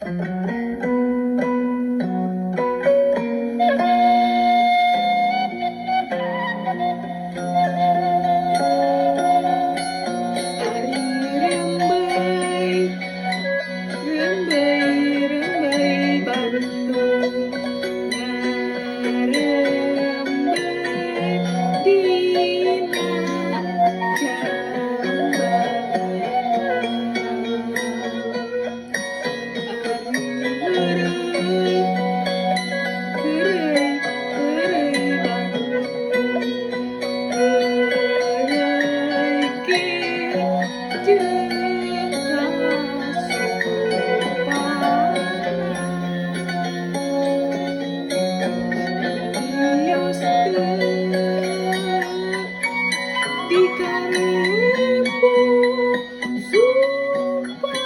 Rembai Bandung ngarembai dina di Karimun Supados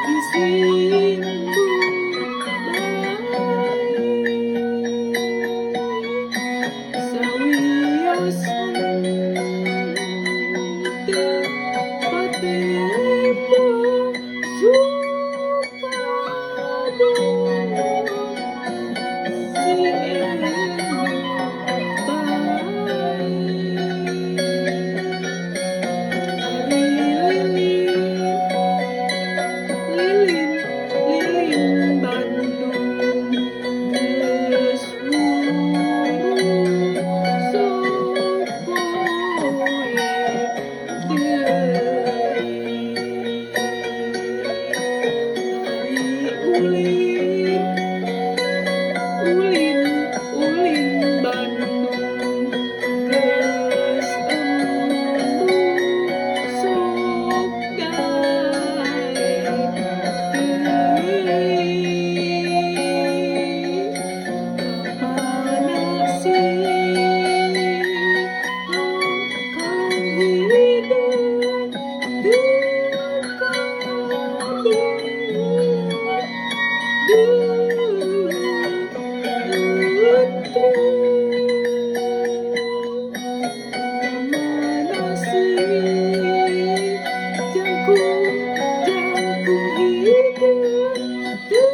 disimbut baik sawios henteu patemo Supados si ulin Bandung geus embung sok gawe teuing kamana sih kang hideung teu kamana sih jangkung hideung teu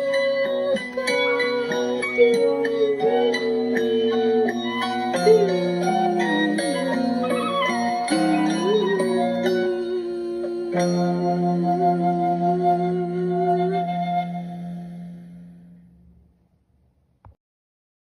kadeung